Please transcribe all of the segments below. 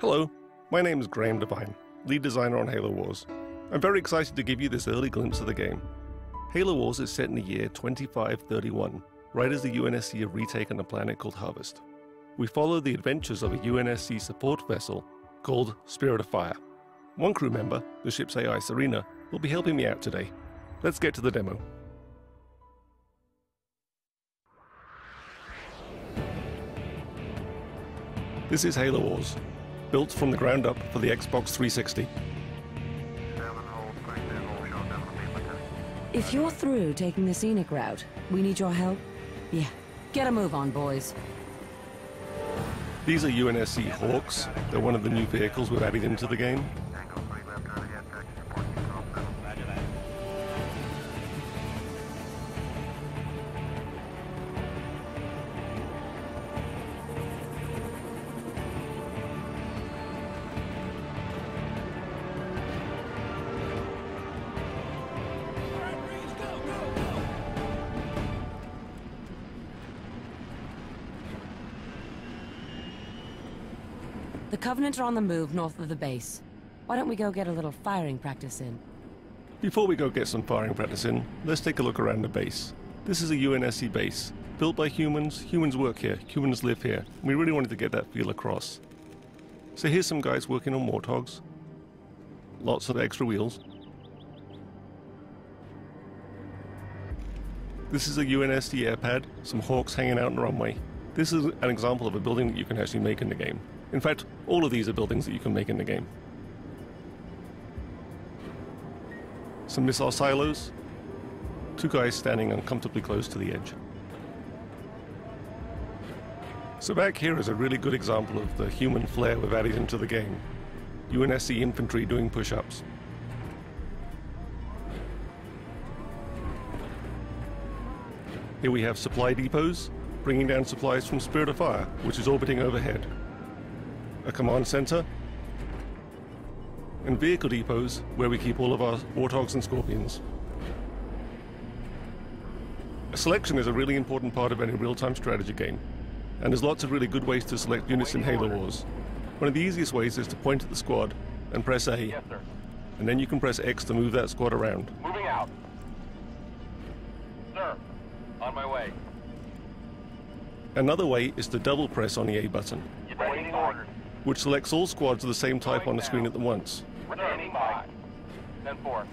Hello, my name is Graham Devine, lead designer on Halo Wars. I'm very excited to give you this early glimpse of the game. Halo Wars is set in the year 2531, right as the UNSC have retaken a planet called Harvest. We follow the adventures of a UNSC support vessel called Spirit of Fire. One crew member, the ship's AI Serena, will be helping me out today. Let's get to the demo. This is Halo Wars, built from the ground up for the Xbox 360. If you're through taking the scenic route, we need your help. Yeah, get a move on, boys. These are UNSC Hawks. They're one of the new vehicles we've added into the game. The Covenant are on the move north of the base. Why don't we go get a little firing practice in? Before we go get some firing practice in, let's take a look around the base. This is a UNSC base, built by humans. Humans work here, humans live here. We really wanted to get that feel across. So here's some guys working on Warthogs. Lots of extra wheels. This is a UNSC airpad, some Hawks hanging out on the runway. This is an example of a building that you can actually make in the game. In fact, all of these are buildings that you can make in the game. Some missile silos. Two guys standing uncomfortably close to the edge. So back here is a really good example of the human flair we've added into the game. UNSC infantry doing push-ups. Here we have supply depots, bringing down supplies from Spirit of Fire, which is orbiting overhead. A command center, and vehicle depots where we keep all of our Warthogs and Scorpions. A selection is a really important part of any real-time strategy game, and there's lots of really good ways to select units in Halo Wars. One of the easiest ways is to point at the squad and press A, Yes, sir. and then you can press X to move that squad around. Moving out. Sir, on my way. Another way is to double press on the A button, Waiting orders. which selects all squads of the same type on the screen at once. Standing by. 10-4.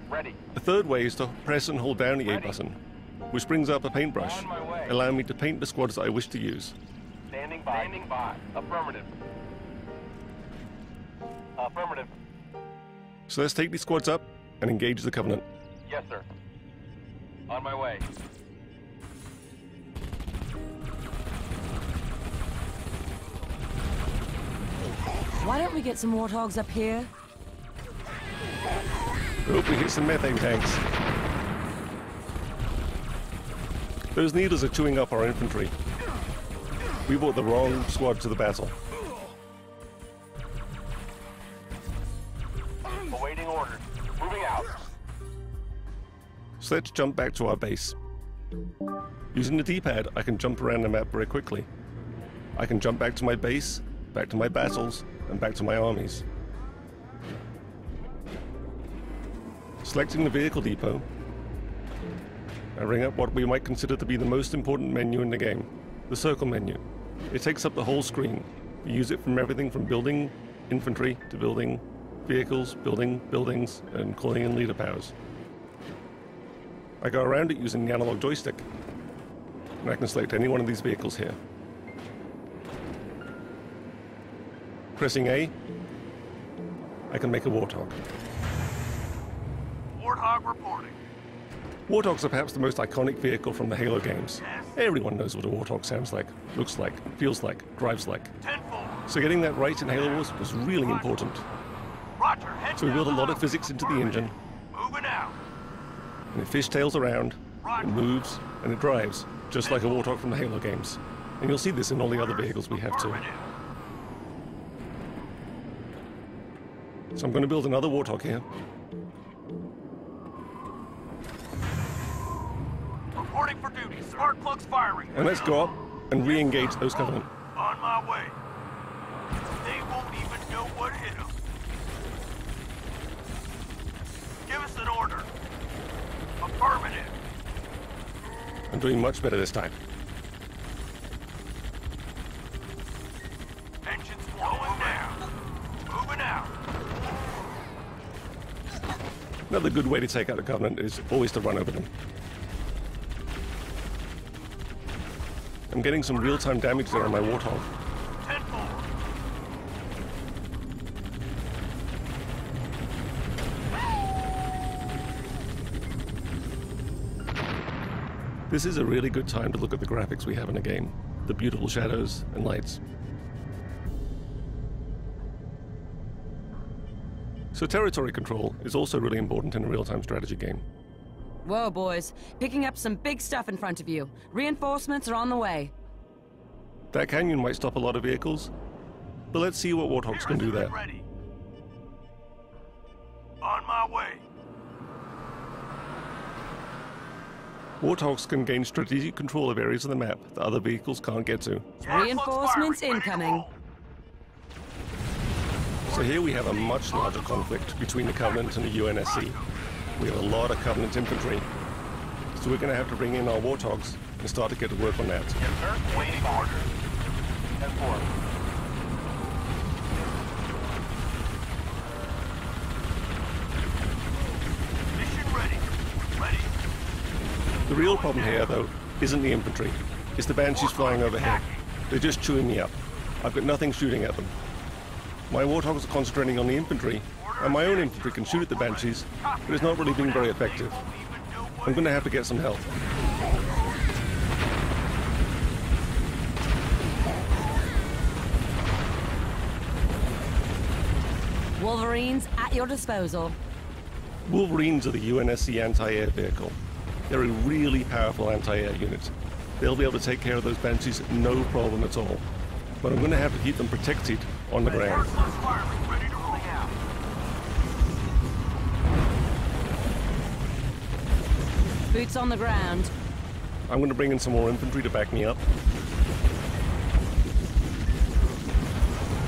Ready. A third way is to press and hold down the A button, which brings up a paintbrush, On my way. allowing me to paint the squads that I wish to use. Standing by. Standing by. Affirmative. Affirmative. So let's take these squads up and engage the Covenant. Yes, sir. On my way. Why don't we get some Warthogs up here? Hope we hit some methane tanks. Those needles are chewing up our infantry. We brought the wrong squad to the battle. Awaiting orders. Moving out. So let's jump back to our base. Using the D-pad, I can jump around the map very quickly. I can jump back to my base, back to my battles, and back to my armies. Selecting the vehicle depot, I bring up what we might consider to be the most important menu in the game, the circle menu. It takes up the whole screen. We use it from everything from building infantry to building vehicles, building buildings, and calling in leader powers. I go around it using the analog joystick, and I can select any one of these vehicles here. Pressing A, I can make a Warthog. Warthog reporting. Warthogs are perhaps the most iconic vehicle from the Halo games. Everyone knows what a Warthog sounds like, looks like, feels like, drives like. 10-4. So getting that right in Halo Wars was really important. Roger. Head So we down built a lot the of physics into the engine, Moving out. and it fishtails around, it moves, and it drives, just like a Warthog from the Halo games. And you'll see this in all the other vehicles we have too. So I'm going to build another Warthog here. Reporting for duty. Spark plugs firing. And let's go up and re-engage those Covenant. way. They won't even know what hit them. Give us an order. Affirmative. I'm doing much better this time. Engines slowing down. Moving out. Another good way to take out the Covenant is always to run over them. I'm getting some real-time damage there on my Warthog. 10-4. This is a really good time to look at the graphics we have in the game. The beautiful shadows and lights. So territory control is also really important in a real-time strategy game. Whoa, boys. Picking up some big stuff in front of you. Reinforcements are on the way. That canyon might stop a lot of vehicles, but let's see what Warthogs can do there. Ready. On my way. Warthogs can gain strategic control of areas of the map that other vehicles can't get to. Reinforcements Ready to incoming. roll. So here we have a much larger conflict between the Covenant and the UNSC. We have a lot of Covenant infantry, so we're going to have to bring in our Warthogs and start to get to work on that. Yes, sir. Waiting order. 10-4. Mission ready. Ready. The real problem here, though, isn't the infantry. It's the Banshees flying overhead. They're just chewing me up. I've got nothing shooting at them. My Warthogs are concentrating on the infantry, and my own infantry can shoot at the Banshees, but it's not really being very effective. I'm going to have to get some help. Wolverines at your disposal. Wolverines are the UNSC anti-air vehicle. They're a really powerful anti-air unit. They'll be able to take care of those Banshees no problem at all. But I'm going to have to keep them protected on the ground. Ready to roll out. Boots on the ground. I'm going to bring in some more infantry to back me up.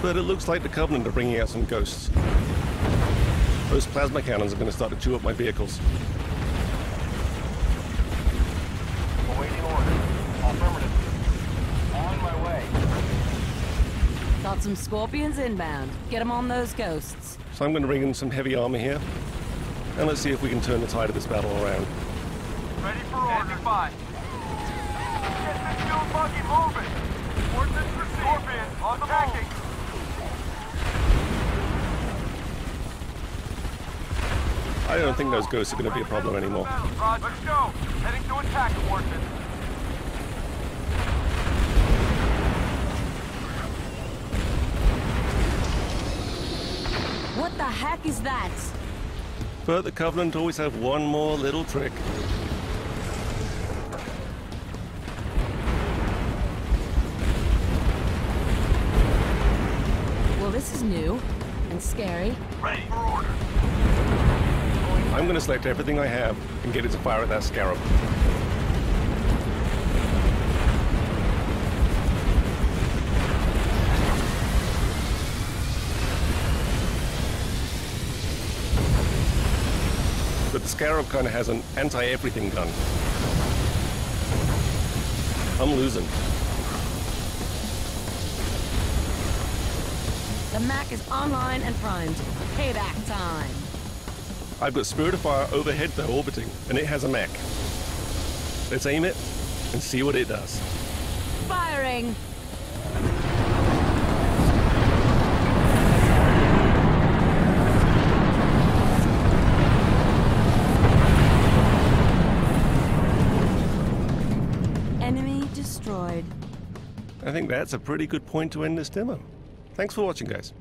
But it looks like the Covenant are bringing out some ghosts. Those plasma cannons are going to start to chew up my vehicles. Awaiting order. Affirmative. On my way. Got some Scorpions inbound. Get them on those ghosts. So I'm going to bring in some heavy armor here. And let's see if we can turn the tide of this battle around. Ready for order. Standing by. Get this fuel buggy moving. Ordnance received. Scorpion on the move. I don't think those ghosts are going to be a problem anymore. Roger. Let's go. Heading to attack, Ordnance. What the heck is that? But the Covenant always have one more little trick. Well, this is new and scary. Ready for order. I'm going to select everything I have and get it to fire at that Scarab. But the Scarab kind of has an anti-everything gun. I'm losing. The Mac is online and primed. Payback time. I've got Spirit of Fire overhead though, orbiting, and it has a mech. Let's aim it and see what it does. Firing! Enemy destroyed. I think that's a pretty good point to end this demo. Thanks for watching, guys.